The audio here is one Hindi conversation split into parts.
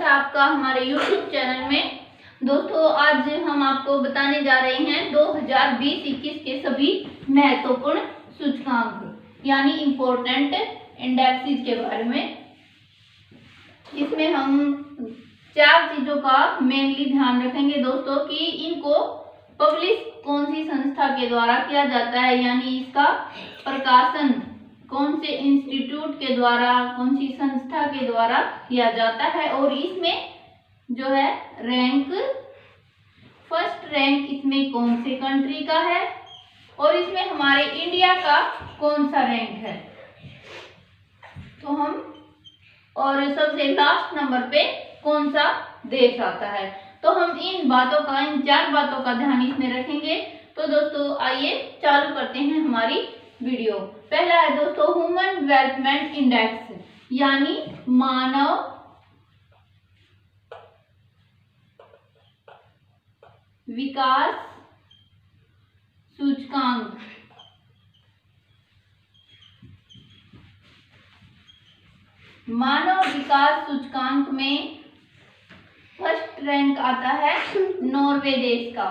आपका हमारे YouTube चैनल में। दोस्तों आज हम आपको बताने जा रहे हैं 2020-21 के सभी महत्वपूर्ण सूचकांक यानी इम्पोर्टेंट इंडेक्सेस के बारे में। इसमें हम 4 चीजों का मेनली ध्यान रखेंगे दोस्तों कि इनको पब्लिश कौन सी संस्था के द्वारा किया जाता है, यानी इसका प्रकाशन कौन से इंस्टीट्यूट के द्वारा, कौन सी संस्था के द्वारा किया जाता है, और इसमें जो है रैंक, फर्स्ट रैंक इसमें कौन से कंट्री का है, और इसमें हमारे इंडिया का कौन सा रैंक है। तो हम और सबसे लास्ट नंबर पे कौन सा देश आता है। तो हम इन 4 बातों का ध्यान इसमें रखेंगे। तो दोस्तों आइए चालू करते हैं हमारी वीडियो। पहला है दोस्तों ह्यूमन डेवलपमेंट इंडेक्स यानी मानव विकास सूचकांक। मानव विकास सूचकांक में फर्स्ट रैंक आता है नॉर्वे देश का।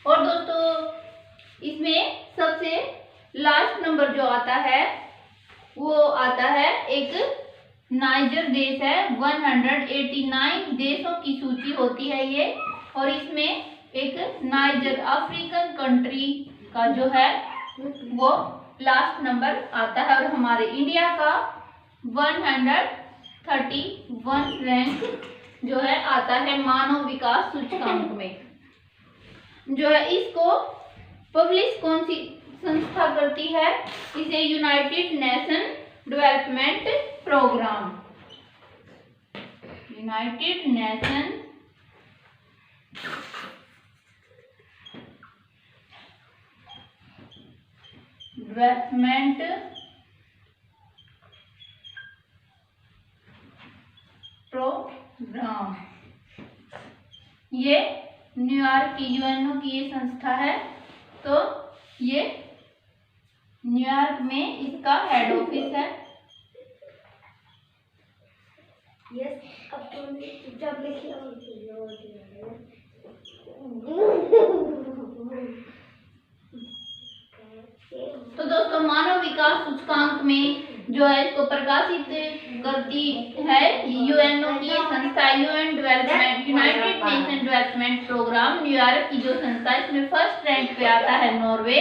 और दोस्तों इसमें सबसे लास्ट नंबर जो आता है वो आता है एक नाइजर देश है। 189 देशों की सूची होती है ये, और इसमें एक नाइजर अफ्रीकन कंट्री का जो है वो लास्ट नंबर आता है। और हमारे इंडिया का 131 रैंक जो है आता है मानव विकास सूचकांक में। जो है इसको पब्लिश कौन सी संस्था करती है, इसे united nation development programme, united nation development programme. ये न्यूयॉर्क की यूएनओ की ये संस्था है। तो ये न्यूयॉर्क में इसका हेड ऑफिस है। तो दोस्तों मानव विकास सूचकांक में जो है इसको प्रकाशित करती है यूएनओ की संस्था, united nation development programme. New York की जो संस्था, इसमें फर्स्ट रैंक पे आता है नॉर्वे,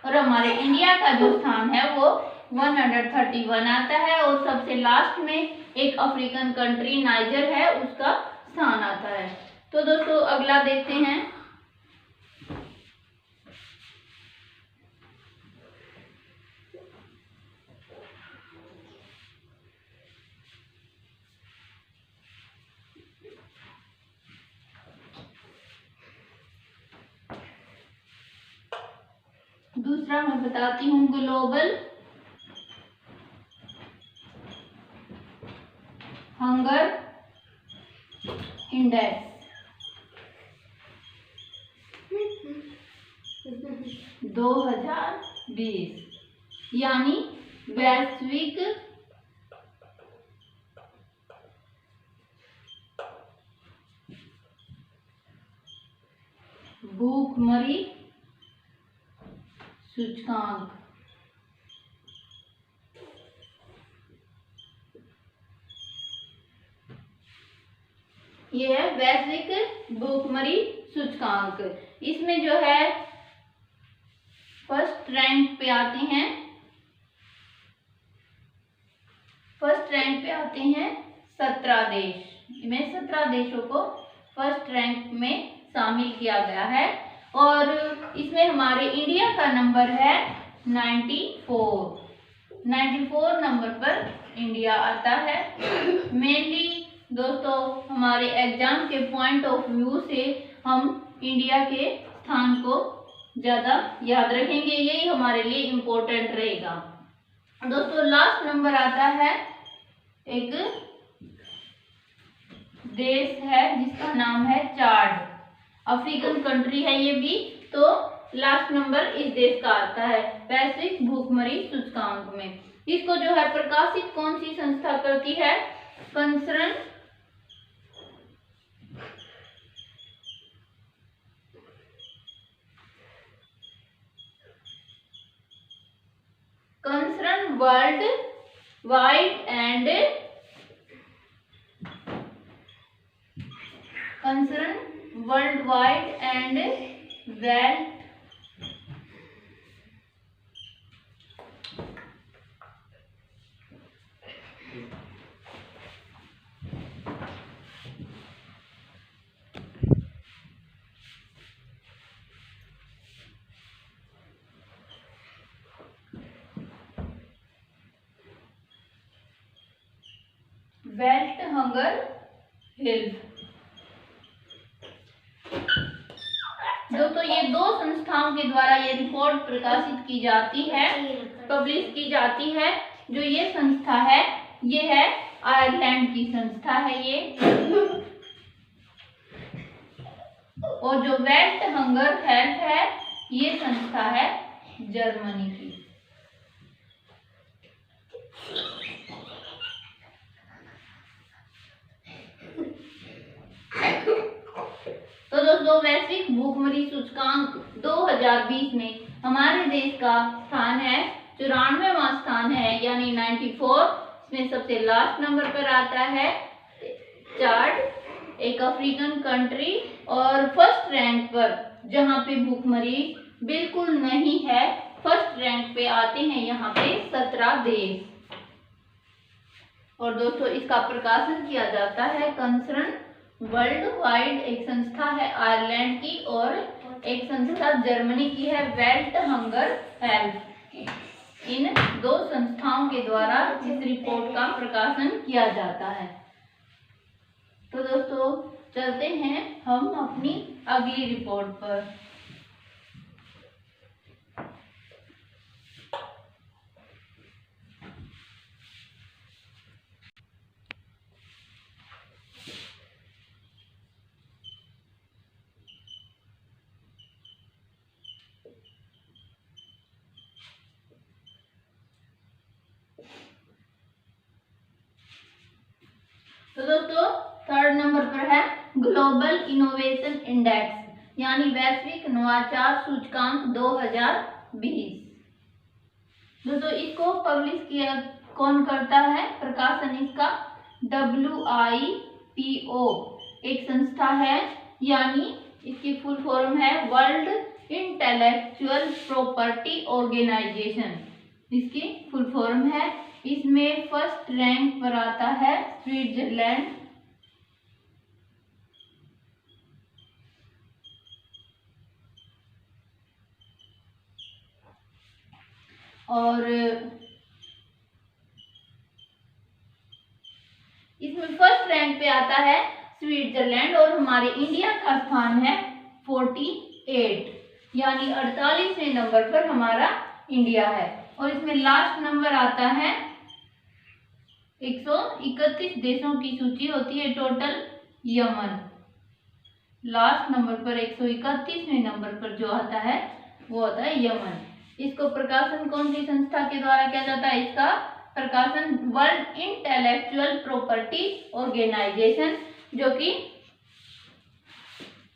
और हमारे इंडिया का जो स्थान है वो 131 आता है, और सबसे लास्ट में एक अफ्रीकन कंट्री नाइजर है उसका स्थान आता है। तो दोस्तों अगला देखते हैं। दूसरा मैं बताती हूँ ग्लोबल हंगर इंडेक्स 2020 यानी वैश्विक भूखमरी सूचकांक। यह है वैश्विक भूखमरी सूचकांक। इसमें जो है फर्स्ट रैंक पे आते हैं, 17 देश। इनमें 17 देशों को फर्स्ट रैंक में शामिल किया गया है, और इसमें हमारे इंडिया का नंबर है 94 नंबर पर इंडिया आता है। मेनली दोस्तों हमारे एग्जाम के पॉइंट ऑफ व्यू से हम इंडिया के स्थान को ज्यादा याद रखेंगे, यही हमारे लिए इम्पोर्टेंट रहेगा। दोस्तों लास्ट नंबर आता है एक देश है जिसका नाम है चाड। अफ्रीकन कंट्री है ये भी। तो लास्ट नंबर इस देश का आता है वैश्विक भूखमरी सूचकांक में। इसको जो है प्रकाशित कौन सी संस्था करती है? Concern world wide and wealth hunger health. दोस्तों ये दो संस्थाओं के द्वारा ये रिपोर्ट प्रकाशित की जाती है, पब्लिश की जाती है। जो ये संस्था है ये है आयरलैंड की संस्था है ये, और जो वेल्थ हंगर हेल्थ है ये संस्था है जर्मनी की। तो दोस्तों वैश्विक भूखमरी सूचकांक 2020 में हमारे देश का स्थान है 94वां स्थान है, यानी 94। इसमें सबसे लास्ट नंबर पर आता है चाड, एक अफ्रीकन कंट्री। और फर्स्ट रैंक पर जहां पे भूखमरी बिल्कुल नहीं है, फर्स्ट रैंक पे आते हैं यहाँ पे 17 देश। और दोस्तों इसका प्रकाशन किया जाता है कंसर्न वर्ल्ड वाइड, एक संस्था है आयरलैंड की और एक संस्था जर्मनी की है वेल्थ हंगर हेल्थ। इन दो संस्थाओं के द्वारा इस रिपोर्ट का प्रकाशन किया जाता है। तो दोस्तों चलते हैं हम अपनी अगली रिपोर्ट पर। तो दोस्तों थर्ड नंबर पर है ग्लोबल इनोवेशन इंडेक्स, यानी वैश्विक नवाचार सूचकांक 2020। दोस्तों इसको पब्लिश किया कौन करता है? प्रकाशन इसका WIPO, एक संस्था है, यानी इसकी फुल फॉर्म है वर्ल्ड इंटेलेक्चुअल प्रॉपर्टी ऑर्गेनाइजेशन। इसकी फुल फॉर्म है। इसमें फर्स्ट रैंक पर आता है स्विट्जरलैंड, और इसमें फर्स्ट रैंक पे आता है स्विट्जरलैंड, और हमारे इंडिया का स्थान है 48, यानी 48वें नंबर पर हमारा इंडिया है। और इसमें लास्ट नंबर आता है 131 देशों की सूची होती है टोटल, यमन। लास्ट नंबर पर 131वें नंबर पर जो आता है वो आता है यमन। इसको प्रकाशन कौन सी संस्था के द्वारा किया जाता है? इसका प्रकाशन वर्ल्ड इंटेलेक्चुअल प्रॉपर्टी ऑर्गेनाइजेशन, जो कि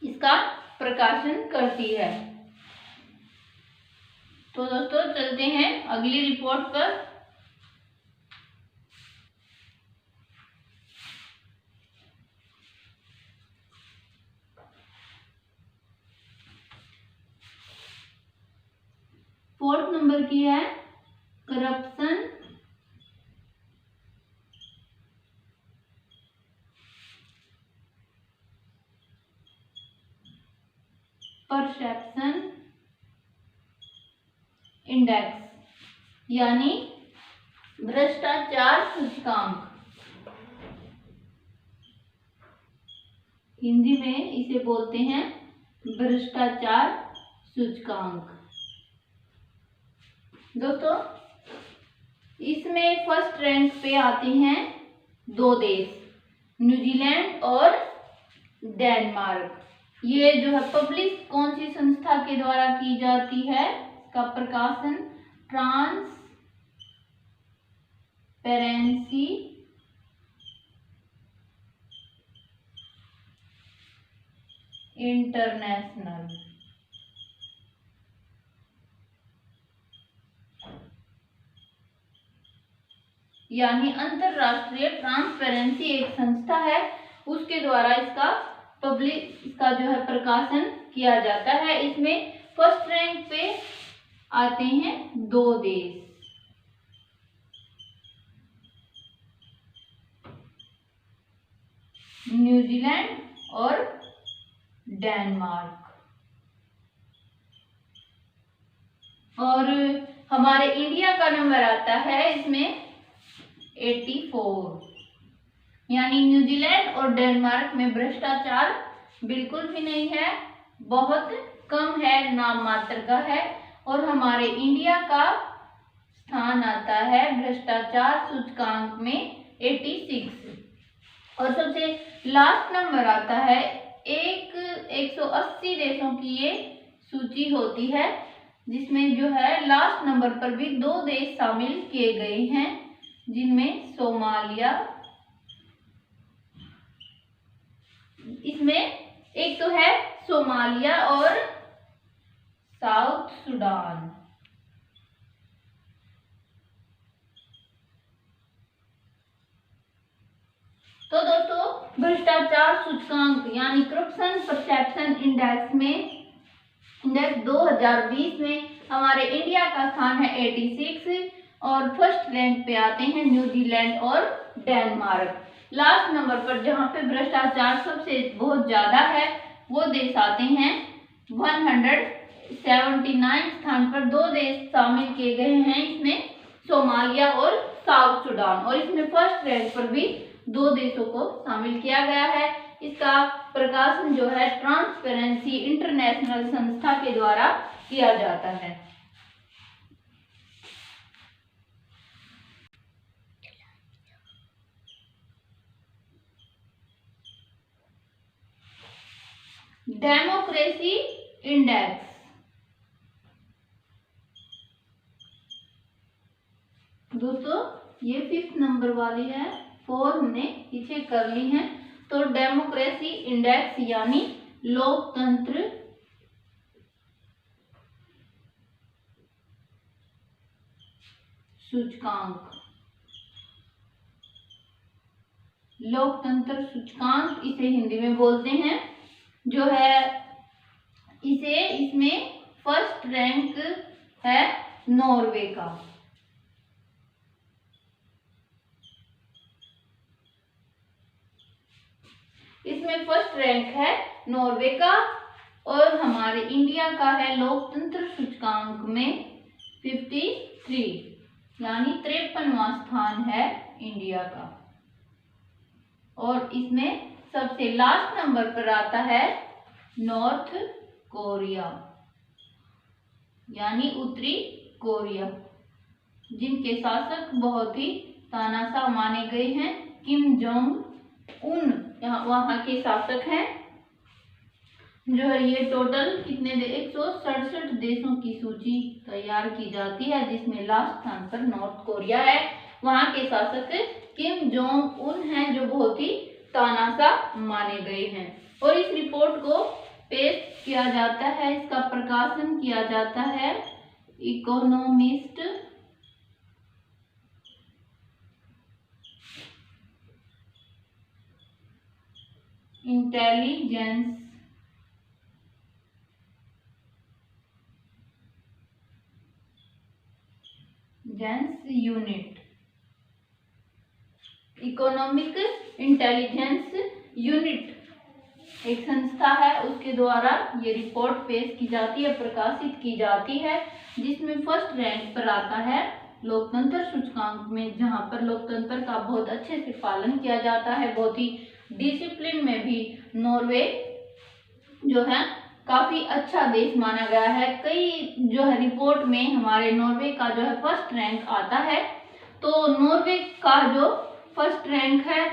इसका प्रकाशन करती है। तो दोस्तों चलते हैं अगली रिपोर्ट पर। फोर्थ नंबर की है करप्शन परसेप्शन इंडेक्स, यानी भ्रष्टाचार सूचकांक। हिंदी में इसे बोलते हैं भ्रष्टाचार सूचकांक। दोस्तों इसमें फर्स्ट रैंक पे आते हैं 2 देश, न्यूजीलैंड और डेनमार्क। ये जो है पब्लिश कौन सी संस्था के द्वारा की जाती है, का प्रकाशन ट्रांसपेरेंसी इंटरनेशनल। यानी अंतरराष्ट्रीय ट्रांसपेरेंसी एक संस्था है, उसके द्वारा इसका जो है प्रकाशन किया जाता है। इसमें फर्स्ट रैंक पे आते हैं 2 देश, न्यूजीलैंड और डेनमार्क। और हमारे इंडिया का नंबर आता है इसमें 84। यानी न्यूजीलैंड और डेनमार्क में भ्रष्टाचार बिल्कुल भी नहीं है, बहुत कम है, नाम मात्र का है। और हमारे इंडिया का स्थान आता है भ्रष्टाचार सूचकांक में 86। और सबसे लास्ट नंबर आता है 180 देशों की ये सूची होती है, जिसमें जो है लास्ट नंबर पर भी 2 देश शामिल किए गए हैं, जिनमें सोमालिया, इसमें एक तो है सोमालिया और साउथ सुडान। तो दोस्तों भ्रष्टाचार सूचकांक यानी करप्शन परसेप्शन इंडेक्स में 2020 में हमारे इंडिया का स्थान है 86 और फर्स्ट रैंक पे आते हैं न्यूजीलैंड और डेनमार्क। लास्ट नंबर पर जहां पे भ्रष्टाचार सबसे बहुत ज्यादा है वो देश आते हैं 179 स्थान पर 2 देश शामिल किए गए हैं, इसमें सोमालिया और साउथ सुडान। और इसमें फर्स्ट रैंक पर भी 2 देशों को शामिल किया गया है। इसका प्रकाशन जो है ट्रांसपेरेंसी इंटरनेशनल संस्था के द्वारा किया जाता है। डेमोक्रेसी इंडेक्स, दोस्तों ये 5th नंबर वाली है, 4 हमने पीछे कर ली हैं। तो डेमोक्रेसी इंडेक्स यानी लोकतंत्र सूचकांक, लोकतंत्र सूचकांक इसे हिंदी में बोलते हैं, जो है इसमें फर्स्ट रैंक है नॉर्वे का। इसमें फर्स्ट रैंक है नॉर्वे का और हमारे इंडिया का है लोकतंत्र सूचकांक में 53, यानी 53वां स्थान है इंडिया का। और इसमें सबसे लास्ट नंबर पर आता है नॉर्थ कोरिया, यानी उत्तरी कोरिया, जिनके शासक बहुत ही तानाशाह माने गए हैं। किम जोंग उन वहां के शासक हैं। जो है ये टोटल कितने 167 देशों की सूची तैयार की जाती है, जिसमें लास्ट स्थान पर नॉर्थ कोरिया है। वहां के शासक किम जोंग उन हैं, जो बहुत ही तानाशाह माने गए हैं। और इस रिपोर्ट को पेश किया जाता है, इसका प्रकाशन किया जाता है economist intelligence unit, economic intelligence unit एक संस्था है, उसके द्वारा ये रिपोर्ट पेश की जाती है, प्रकाशित की जाती है, जिसमें फर्स्ट रैंक पर आता है लोकतंत्र सूचकांक में, जहां पर लोकतंत्र का बहुत अच्छे से पालन किया जाता है, बहुत ही डिसिप्लिन में भी नॉर्वे जो है काफी अच्छा देश माना गया है। कई जो है रिपोर्ट में हमारे नॉर्वे का जो है फर्स्ट रैंक आता है। तो नॉर्वे का जो फर्स्ट रैंक है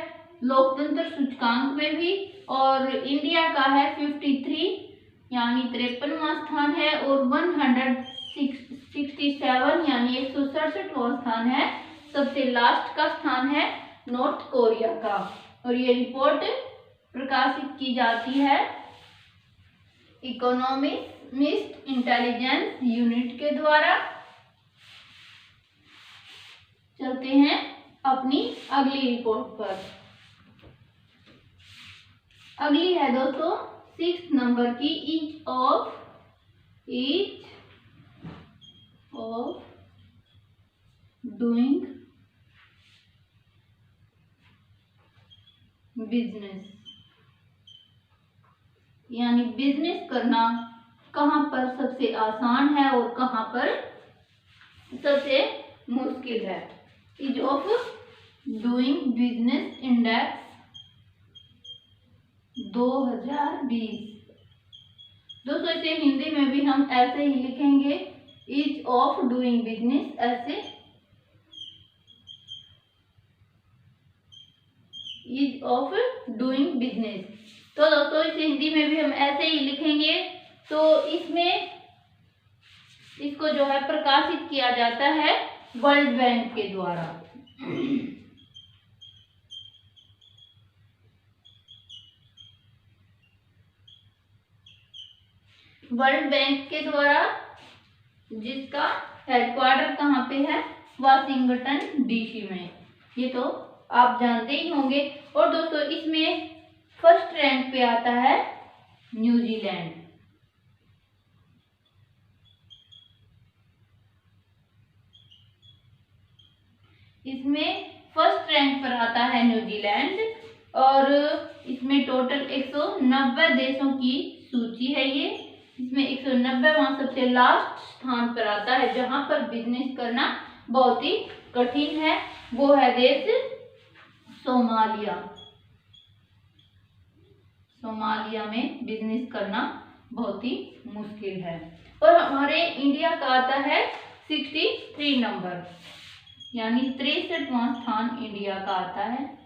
लोकतंत्र सूचकांक में भी, और इंडिया का है 53 यानी 53वां स्थान है, और 167 यानी 167वां स्थान है। सबसे लास्ट का स्थान है नॉर्थ कोरिया का। और ये रिपोर्ट प्रकाशित की जाती है इकोनॉमिस्ट इंटेलिजेंस यूनिट के द्वारा। चलते हैं अपनी अगली रिपोर्ट पर। अगली है दोस्तों 6 नंबर की, ईच ऑफ डूइंग बिजनेस, यानी बिजनेस करना कहाँ पर सबसे आसान है और कहाँ पर सबसे मुश्किल है। Ease of doing business index 2020। दोस्तों इसे हिंदी में भी हम ऐसे ही लिखेंगे, ईज ऑफ डूइंग बिजनेस, ऐसे ईज ऑफ डूइंग बिजनेस। तो दोस्तों इसे हिंदी में भी हम ऐसे ही लिखेंगे। तो इसमें इसको जो है प्रकाशित किया जाता है वर्ल्ड बैंक के द्वारा। वर्ल्ड बैंक के द्वारा, जिसका हेडक्वार्टर कहाँ पे है, वाशिंगटन डीसी में। ये तो आप जानते ही होंगे। और दोस्तों इसमें फर्स्ट रैंक पे आता है न्यूजीलैंड। इसमें फर्स्ट रैंक पर आता है न्यूजीलैंड, और इसमें टोटल 190 देशों की सूची है ये। इसमें 190वां सबसे लास्ट स्थान पर आता है जहां पर बिजनेस करना बहुत ही कठिन है। वो है देश सोमालिया। सोमालिया में बिजनेस करना बहुत ही मुश्किल है। और हमारे इंडिया का आता है 63 नंबर, यानी 63वां स्थान इंडिया का आता है।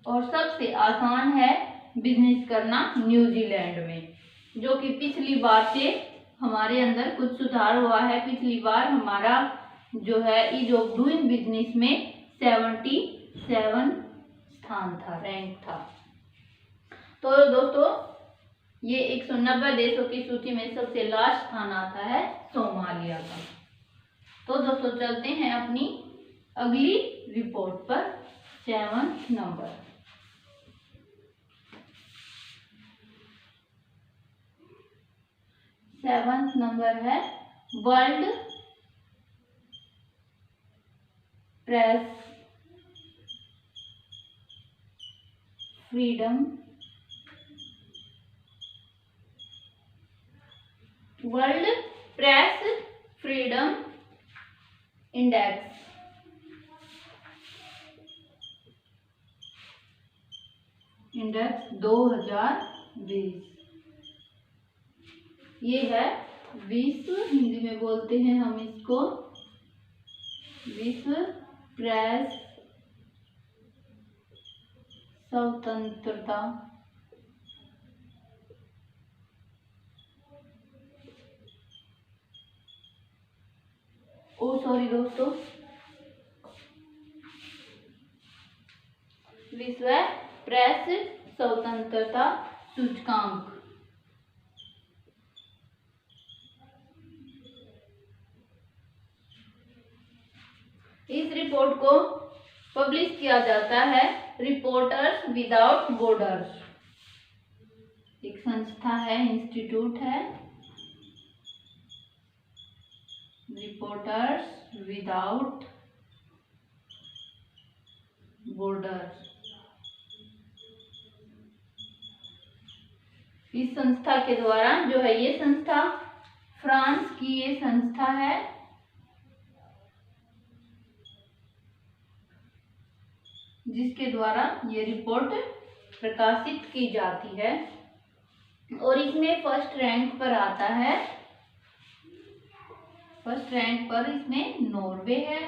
और सबसे आसान है बिजनेस करना न्यूजीलैंड में, जो कि पिछली बार से हमारे अंदर कुछ सुधार हुआ है। पिछली बार हमारा जो है ईज ऑफ डूइंग बिजनेस में 77 स्थान था, रैंक था। तो दोस्तों ये 190 देशों की सूची में सबसे लास्ट स्थान आता है सोमालिया का। तो दोस्तों चलते हैं अपनी अगली रिपोर्ट पर। 7 नंबर, सेवंथ नंबर है world press freedom, world press freedom index. Index 2020। ये है विश्व, हिंदी में बोलते हैं हम इसको विश्व प्रेस स्वतंत्रता सॉरी दोस्तों, विश्व प्रेस स्वतंत्रता सूचकांक। इस रिपोर्ट को पब्लिश किया जाता है रिपोर्टर्स विदाउट बॉर्डर्स, एक संस्था है, इंस्टीट्यूट है, रिपोर्टर्स विदाउट बॉर्डर्स। इस संस्था के द्वारा जो है, ये संस्था फ्रांस की ये संस्था है, जिसके द्वारा ये रिपोर्ट प्रकाशित की जाती है। और इसमें फर्स्ट रैंक पर आता है, फर्स्ट रैंक पर इसमें नॉर्वे है,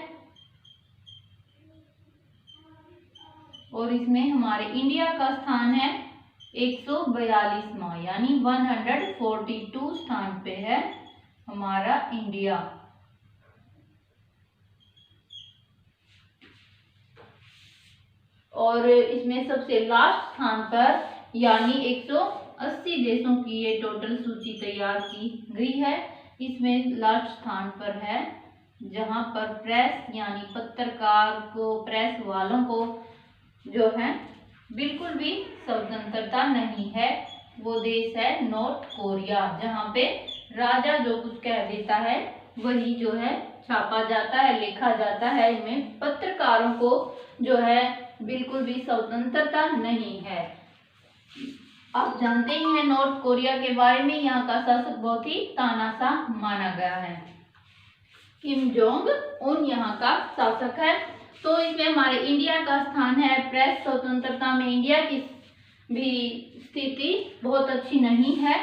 और इसमें हमारे इंडिया का स्थान है 142वां, यानी 142 स्थान पे है हमारा इंडिया। और इसमें सबसे लास्ट स्थान पर, यानी 180 देशों की ये टोटल सूची तैयार की गई है, इसमें लास्ट स्थान पर है जहां पर प्रेस यानी पत्रकार को, प्रेस वालों को जो है बिल्कुल भी स्वतंत्रता नहीं है। वो देश है नॉर्थ कोरिया, जहां पे राजा जो कुछ कह देता है वही जो है छापा जाता है, लिखा जाता है। इनमें पत्रकारों को जो है बिल्कुल भी स्वतंत्रता नहीं है। आप जानते ही हैं नॉर्थ कोरिया के बारे में, यहाँ का शासक बहुत ही तानाशाह माना गया है। किम जोंग उन यहाँ का शासक है। तो इसमें हमारे इंडिया का स्थान है। प्रेस स्वतंत्रता में इंडिया की भी स्थिति बहुत अच्छी नहीं है।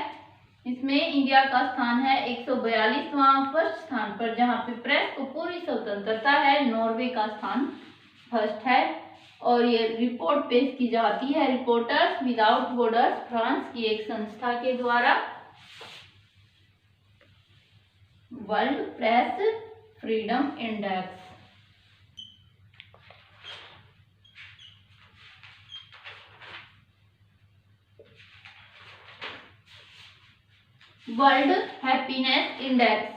इसमें इंडिया का स्थान है 142वां, फर्स्ट स्थान पर, जहाँ पे प्रेस को पूरी स्वतंत्रता है। नॉर्वे का स्थान फर्स्ट है। और ये रिपोर्ट पेश की जाती है रिपोर्टर्स विदाउट बॉर्डर्स फ्रांस की एक संस्था के द्वारा। World press freedom index. World happiness index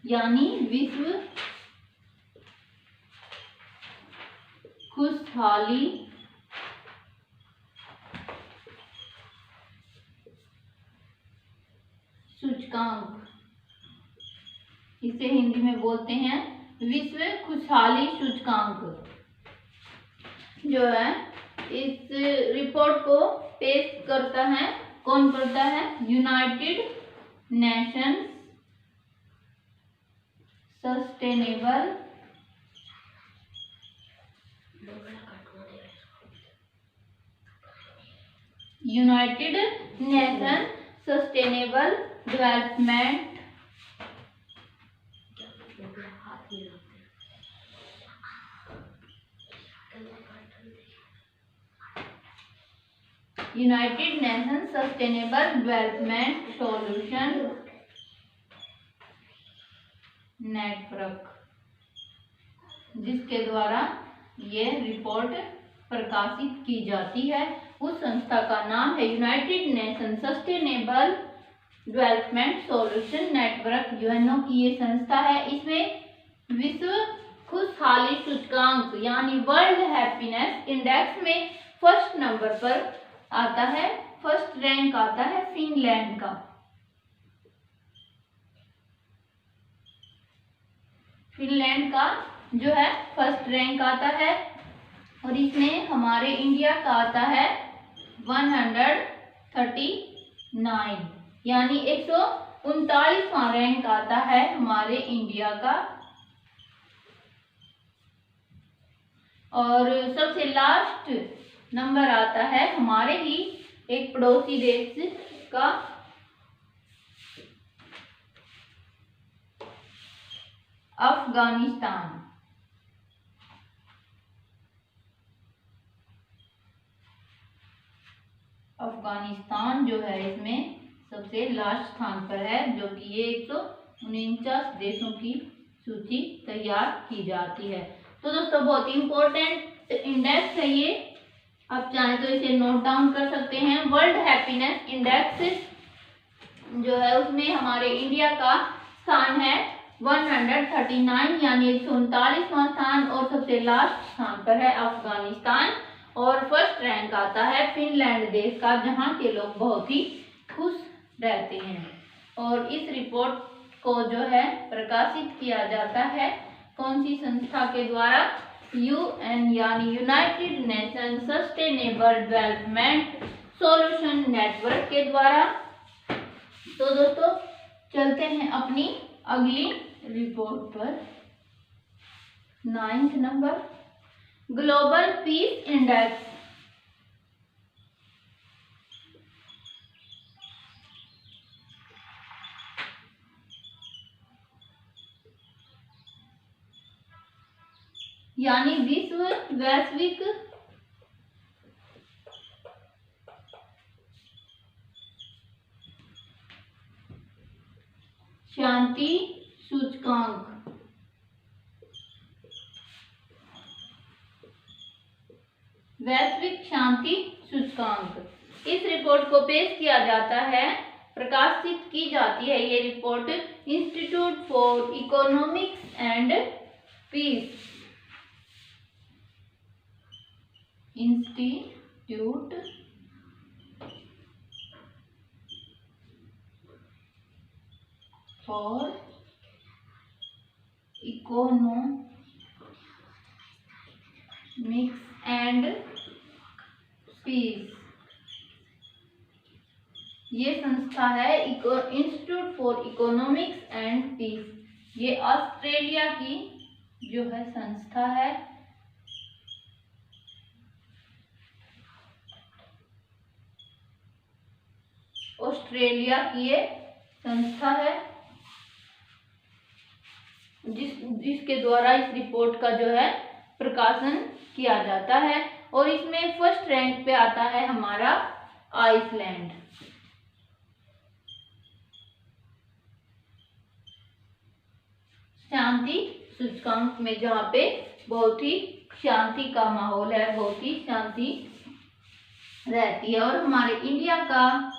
यानी विश्व खुशहाली सूचकांक, इसे हिंदी में बोलते हैं विश्व खुशहाली सूचकांक, जो है इस रिपोर्ट को पेश करता है, कौन करता है? United Nations sustainable United nation sustainable development United nation sustainable development solution network, जिसके द्वारा ये रिपोर्ट प्रकाशित की जाती है। उस संस्था का नाम है United nation sustainable development solution network, UNO की ये संस्था है। इसमें विश्व खुशहाली सूचकांक यानी वर्ल्ड हैप्पीनेस इंडेक्स में फर्स्ट नंबर पर आता है, फर्स्ट रैंक आता है फिनलैंड का। फिनलैंड का जो है फर्स्ट रैंक आता है। और इसमें हमारे इंडिया का आता है 139, यानी 139वां रैंक आता है हमारे इंडिया का। और सबसे लास्ट नंबर आता है हमारे ही एक पड़ोसी देश का, अफगानिस्तान। अफगानिस्तान जो है इसमें सबसे लास्ट स्थान पर है, जो कि ये 149 देशों की सूची तैयार की जाती है। तो दोस्तों बहुत ही इम्पोर्टेंट इंडेक्स है ये, आप चाहे तो इसे नोट डाउन कर सकते हैं। वर्ल्ड हैप्पीनेस इंडेक्स जो है उसमें हमारे इंडिया का स्थान है 139, यानी 139वां स्थान। और सबसे लास्ट स्थान पर है अफगानिस्तान। और फर्स्ट रैंक आता है फिनलैंड देश का, जहां के लोग बहुत ही खुश रहते हैं। और इस रिपोर्ट को जो है प्रकाशित किया जाता है कौन सी संस्था के द्वारा? यूएन यानी United nation sustainable development solution network के द्वारा। तो दोस्तों चलते हैं अपनी अगली रिपोर्ट पर। 9th number, global peace index. यानी वैश्विक शांति सूचकांक। वैश्विक शांति सूचकांक। इस रिपोर्ट को पेश किया जाता है, प्रकाशित की जाती है ये report institute for economics and peace, institute for economics and peace. ये संस्था है institute for economics and peace. ये ऑस्ट्रेलिया की जो है संस्था है। ऑस्ट्रेलिया की ये संस्था है जिसके द्वारा इस रिपोर्ट का जो है प्रकाशन किया जाता है। और इसमें फर्स्ट रैंक पे आता है हमारा आइसलैंड। शांति सूचकांक में जहाँ पे बहुत ही शांति का माहौल है, बहुत ही शांति रहती है। और हमारे इंडिया का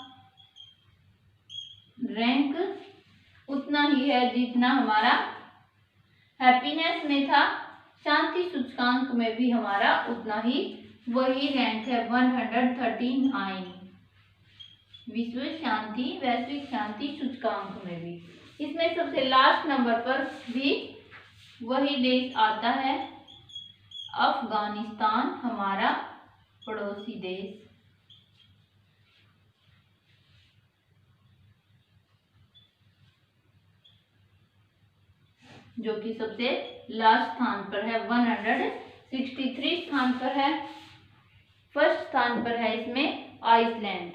रैंक उतना ही है जितना हमारा हैप्पीनेस में था। शांति सूचकांक में भी हमारा उतना ही वही रैंक है 139 विश्व शांति वैश्विक शांति सूचकांक में भी। इसमें सबसे लास्ट नंबर पर भी वही देश आता है, अफगानिस्तान, हमारा पड़ोसी देश। जो कि सबसे लास्ट स्थान पर है, 163 स्थान पर है। फर्स्ट स्थान पर है इसमें आइसलैंड।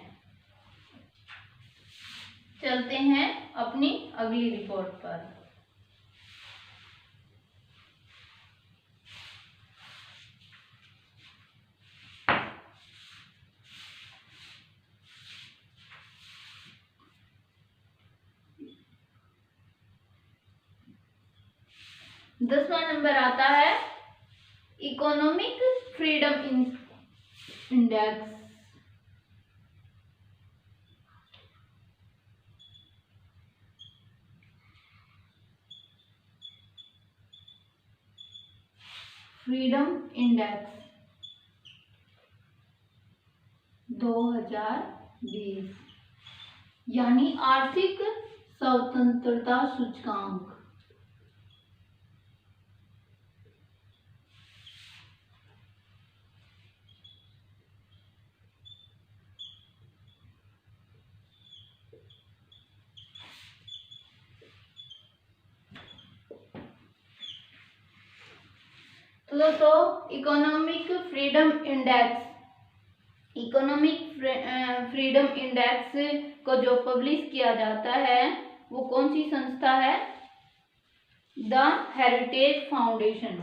चलते हैं अपनी अगली रिपोर्ट पर। दसवां नंबर आता है economic freedom index. Freedom index 2020 यानी आर्थिक स्वतंत्रता सूचकांक। तो दोस्तों इकोनॉमिक फ्रीडम इंडेक्स को जो पब्लिश किया जाता है वो कौन सी संस्था है? The heritage foundation.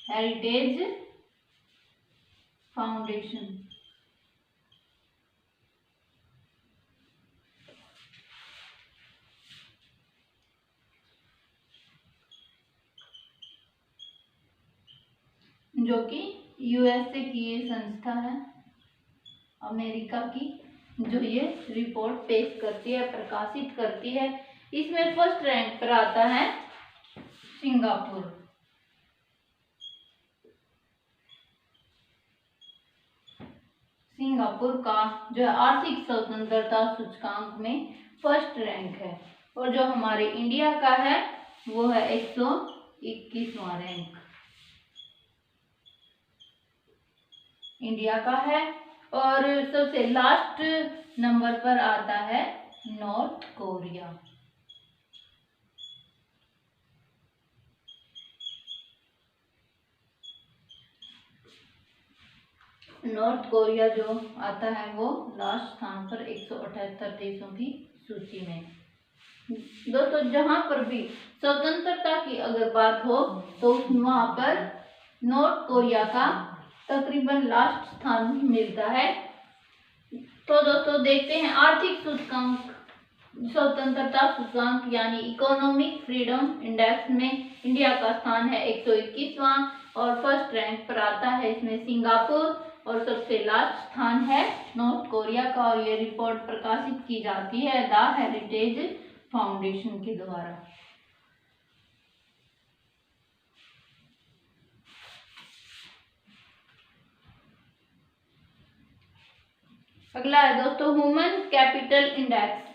Heritage foundation जो कि यूएसए की ये संस्था है, अमेरिका की, जो ये रिपोर्ट पेश करती है, प्रकाशित करती है। इसमें फर्स्ट रैंक पर आता है सिंगापुर। सिंगापुर का जो आर्थिक स्वतंत्रता सूचकांक में फर्स्ट रैंक है। और जो हमारे इंडिया का है वो है 121वां रैंक इंडिया का है। और सबसे लास्ट नंबर पर आता है नॉर्थ कोरिया। नॉर्थ कोरिया जो आता है वो लास्ट स्थान पर 178 देशों की सूची में। दोस्तों जहां पर भी स्वतंत्रता की अगर बात हो तो वहां पर नॉर्थ कोरिया का तकरीबन लास्ट स्थान मिलता है। तो दोस्तों देखते हैं आर्थिक सूचकांक, स्वतंत्रता सूचकांक यानी इकोनॉमिक फ्रीडम इंडेक्स में इंडिया का स्थान है 121वां और फर्स्ट रैंक पर आता है इसमें सिंगापुर और सबसे लास्ट स्थान है नॉर्थ कोरिया का। और ये रिपोर्ट प्रकाशित की जाती है द हेरिटेज फाउंडेशन के द्वारा। अगला है दोस्तों ह्यूमन कैपिटल इंडेक्स।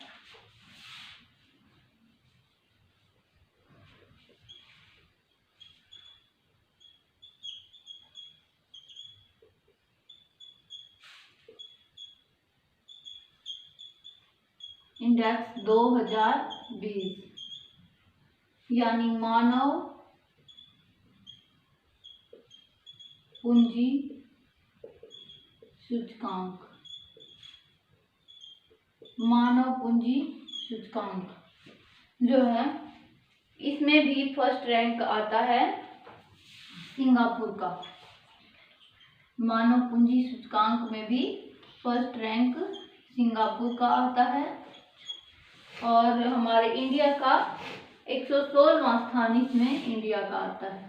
इंडेक्स 2020 यानी मानव पूंजी सूचकांक। मानव पूंजी सूचकांक जो है इसमें भी फर्स्ट रैंक आता है सिंगापुर का। मानव पूंजी सूचकांक में भी फर्स्ट रैंक सिंगापुर का आता है और हमारे इंडिया का 116वां स्थान इसमें इंडिया का आता है।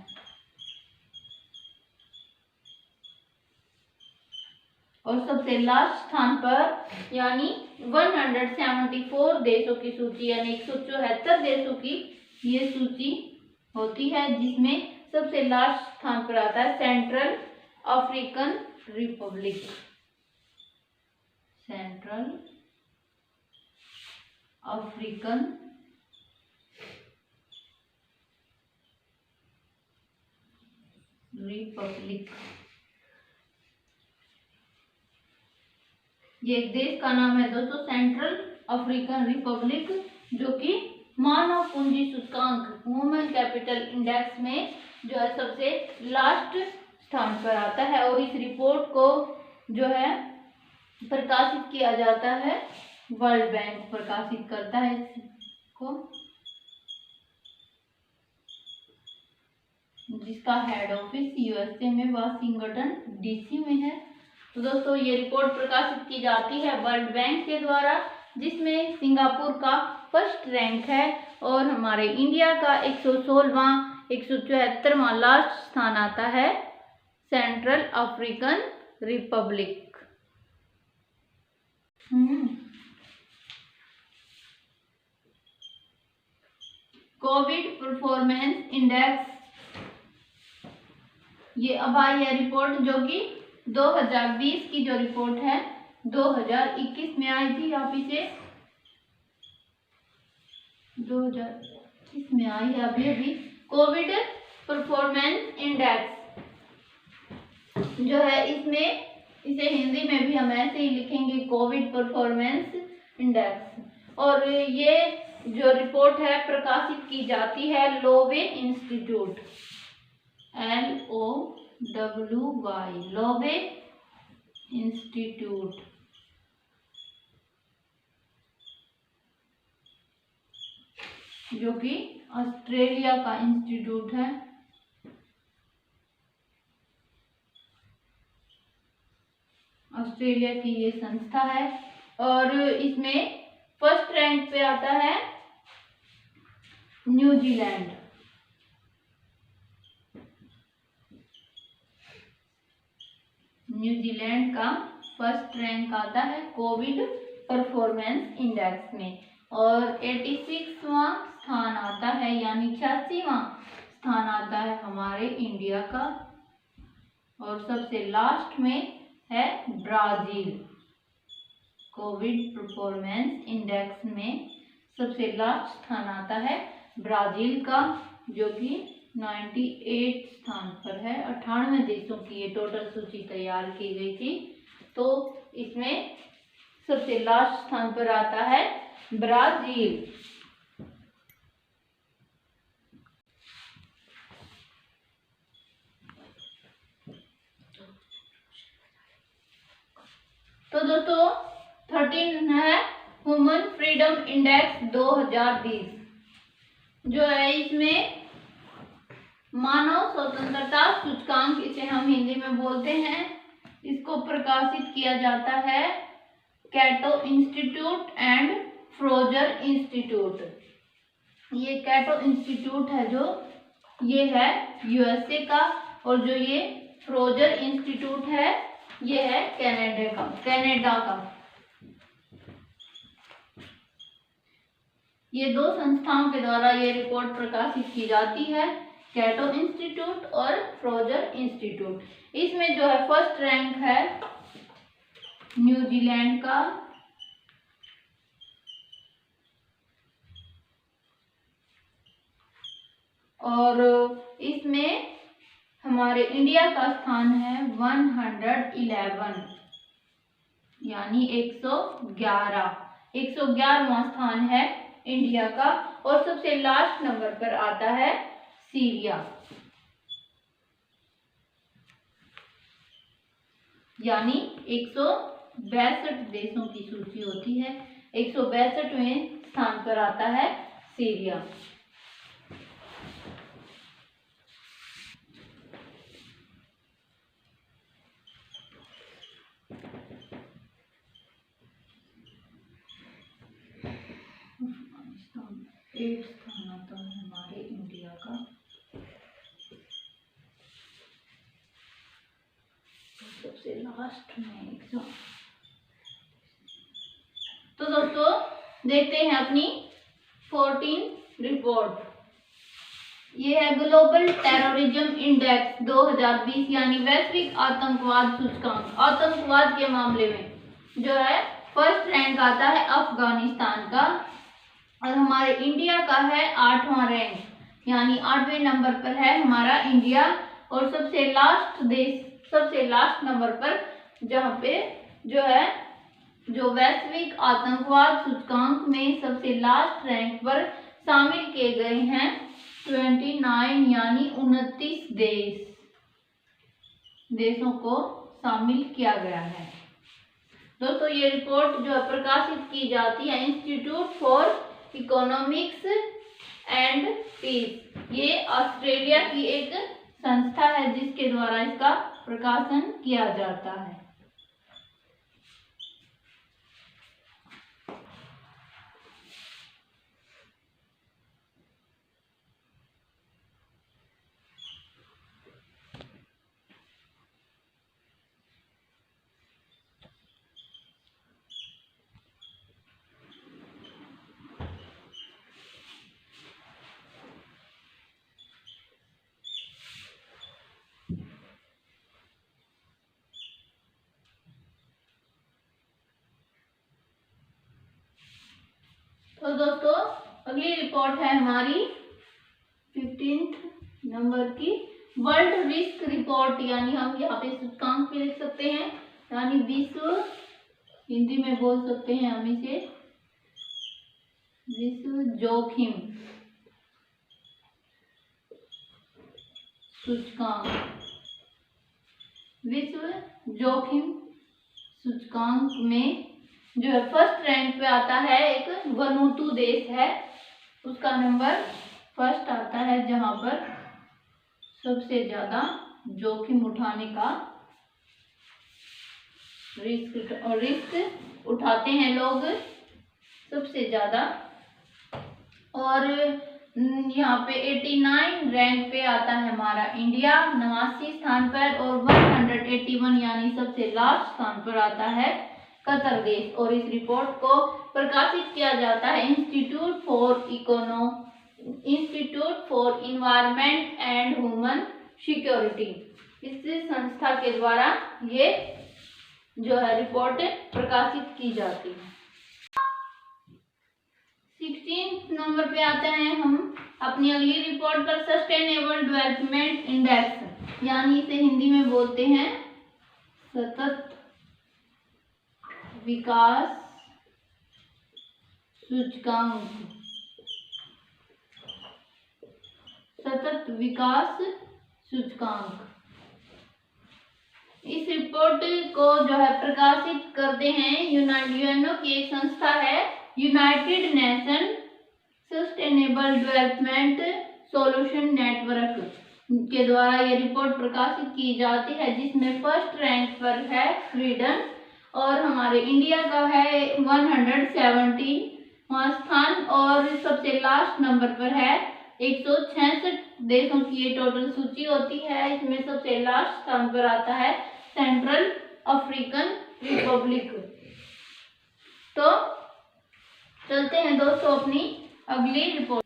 और सबसे लास्ट स्थान पर यानी 174 देशों की सूची यानी 174 देशों की ये सूची होती है जिसमें सबसे लास्ट स्थान पर आता है central African Republic. Central African Republic, ये एक देश का नाम है दोस्तों सेंट्रल अफ्रीकन रिपब्लिक, जो कि मानव पूंजी सूचकांक ह्यूमन कैपिटल इंडेक्स में जो है सबसे लास्ट स्थान पर आता है। और इस रिपोर्ट को जो है प्रकाशित किया जाता है, वर्ल्ड बैंक प्रकाशित करता है इसको, जिसका हेड ऑफिस यूएसए में वाशिंगटन डीसी में है। तो दोस्तों ये रिपोर्ट प्रकाशित की जाती है वर्ल्ड बैंक के द्वारा, जिसमें सिंगापुर का फर्स्ट रैंक है और हमारे इंडिया का 116वां 174वां लास्ट स्थान आता है central African Republic. Covid performance index, ये अब आई है रिपोर्ट जो कि 2020 की जो रिपोर्ट है 2021 में आई थी। आप इसे 2021 में आई है अभी कोविड परफॉर्मेंस इंडेक्स जो है, इसमें इसे हिंदी में भी हम ऐसे ही लिखेंगे कोविड परफॉर्मेंस इंडेक्स। और ये जो रिपोर्ट है प्रकाशित की जाती है Lowe institute, LOWY Lowe institute, जो कि ऑस्ट्रेलिया का इंस्टीट्यूट है। ऑस्ट्रेलिया की ये संस्था है और इसमें फर्स्ट रैंक पे आता है न्यूजीलैंड। न्यूजीलैंड का फर्स्ट रैंक आता है कोविड परफॉर्मेंस इंडेक्स में और 86वां स्थान आता है यानी 86वां स्थान आता है हमारे इंडिया का। और सबसे लास्ट में है ब्राजील। कोविड परफॉर्मेंस इंडेक्स में सबसे लास्ट स्थान आता है ब्राजील का, जो कि 98 स्थान पर है। 98 देशों की ये टोटल सूची तैयार की गई थी। तो इसमें सबसे लास्ट स्थान पर आता है ब्राजील। तो दोस्तों 13 है ह्यूमन फ्रीडम इंडेक्स 2020 जो है, इसमें मानव स्वतंत्रता सूचकांक इसे हम हिंदी में बोलते हैं। इसको प्रकाशित किया जाता है कैटो इंस्टीट्यूट एंड फ्रोजर इंस्टीट्यूट। ये कैटो इंस्टीट्यूट है जो ये है यूएसए का, और जो ये फ्रोजर इंस्टीट्यूट है ये है कनाडा का। ये दो संस्थाओं के द्वारा ये रिपोर्ट प्रकाशित की जाती है, कैटो इंस्टीट्यूट और फ्रोजर इंस्टीट्यूट। इसमें जो है फर्स्ट रैंक है न्यूजीलैंड का, और इसमें हमारे इंडिया का स्थान है 111, यानी 111वां स्थान है इंडिया का। और सबसे लास्ट नंबर पर आता है सीरिया, यानी 162 देशों की सूची होती है, 162वें स्थान पर आता है सीरिया। एक स्थान आता है हमारे इंडिया का, सबसे लास्ट में एग्जाम। तो दोस्तों देखते हैं अपनी 14 रिपोर्ट। ये है ग्लोबल टेररिज्म इंडेक्स 2020, यानी वैश्विक आतंकवाद सूचकांक। आतंकवाद के मामले में जो है फर्स्ट रैंक आता है अफगानिस्तान का, और हमारे इंडिया का है 8वां रैंक, यानी 8वें नंबर पर है हमारा इंडिया। और सबसे लास्ट नंबर पर जहाँ पे जो है जो वैश्विक आतंकवाद सूचकांक में सबसे लास्ट रैंक पर शामिल किए गए हैं 29, यानी 29 देशों को शामिल किया गया है। दोस्तों ये रिपोर्ट जो है प्रकाशित की जाती है institute for economics and peace. ये ऑस्ट्रेलिया की एक संस्था है जिसके द्वारा इसका प्रकाशन किया जाता है। तो दोस्तों अगली रिपोर्ट है हमारी 15 नंबर की वर्ल्ड रिस्क रिपोर्ट, यानी हम यहाँ पे सूचकांक भी लिख सकते हैं, यानी विश्व, हिंदी में बोल सकते हैं हम इसे विश्व जोखिम सूचकांक। विश्व जोखिम सूचकांक में जो है फर्स्ट रैंक पे आता है एक वनूतु देश है, उसका नंबर फर्स्ट आता है, जहां पर सबसे ज्यादा जोखिम उठाने का रिस्क उठाते हैं लोग सबसे ज्यादा। और यहाँ पे 89 रैंक पे आता है हमारा इंडिया 89 स्थान पर, और 181 यानी सबसे लास्ट स्थान पर आता है कतर देश। और इस रिपोर्ट को प्रकाशित किया जाता है institute for environment and human security. इस संस्था के द्वारा ये जो है रिपोर्ट प्रकाशित की जाती है। 16 नंबर पे आते हैं हम अपनी अगली रिपोर्ट पर, सस्टेनेबल डेवलपमेंट इंडेक्स, यानी इसे हिंदी में बोलते हैं सतत विकास सूचकांक। सतत विकास सूचकांक। इस रिपोर्ट को जो है प्रकाशित करते हैं यूएनओ की एक संस्था है, United nation sustainable development solution network. के द्वारा ये रिपोर्ट प्रकाशित की जाती है, जिसमें फर्स्ट रैंक पर है स्वीडन और हमारे इंडिया का है 117वां स्थान और सबसे लास्ट नंबर पर है 166 देशों की ये टोटल सूची होती है। इसमें सबसे लास्ट स्थान पर आता है सेंट्रल अफ्रीकन रिपब्लिक। तो चलते हैं दोस्तों अपनी अगली रिपोर्ट।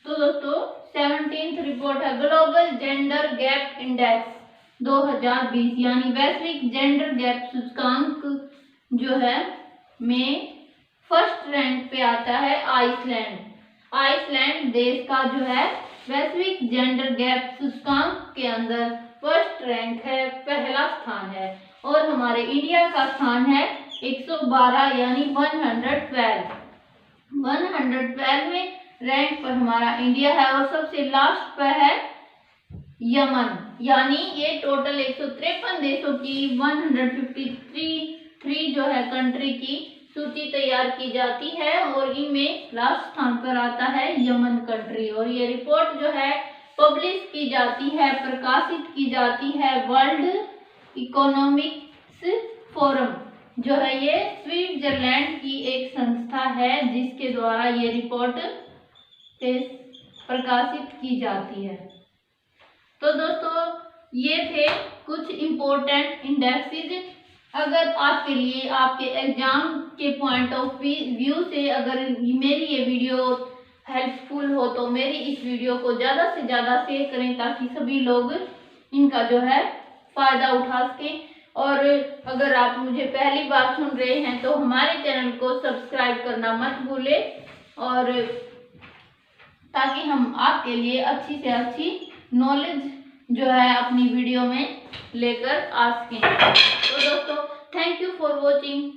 तो दोस्तों 17th रिपोर्ट है ग्लोबल जेंडर गैप इंडेक्स 2020, यानी वैश्विक जेंडर गैप सूचकांक जो है में फर्स्ट रैंक पे आता है आइसलैंड। आइसलैंड देश का जो है वैश्विक जेंडर गैप सूचकांक के अंदर फर्स्ट रैंक है, पहला स्थान है। और हमारे इंडिया का स्थान है 112 यानी 112 में रैंक पर हमारा इंडिया है। और सबसे लास्ट पर है यमन, यानी ये टोटल 153 देशों की 153 जो है कंट्री की सूची तैयार की जाती है और इनमें लास्ट स्थान पर आता है यमन कंट्री। और ये रिपोर्ट जो है पब्लिश की जाती है, प्रकाशित की जाती है वर्ल्ड इकोनॉमिक्स फोरम जो है ये स्विट्जरलैंड की एक संस्था है, जिसके द्वारा ये रिपोर्ट प्रकाशित की जाती है। तो दोस्तों ये थे कुछ इम्पोर्टेंट इंडेक्सेस। अगर आपके लिए आपके एग्जाम के पॉइंट ऑफ व्यू से अगर मेरी ये वीडियो हेल्पफुल हो तो मेरी इस वीडियो को ज़्यादा से ज़्यादा शेयर करें, ताकि सभी लोग इनका जो है फ़ायदा उठा सकें। और अगर आप मुझे पहली बार सुन रहे हैं तो हमारे चैनल को सब्सक्राइब करना मत भूलें, और ताकि हम आपके लिए अच्छी से अच्छी नॉलेज जो है अपनी वीडियो में लेकर आ सकें। तो दोस्तों थैंक यू फॉर वॉचिंग।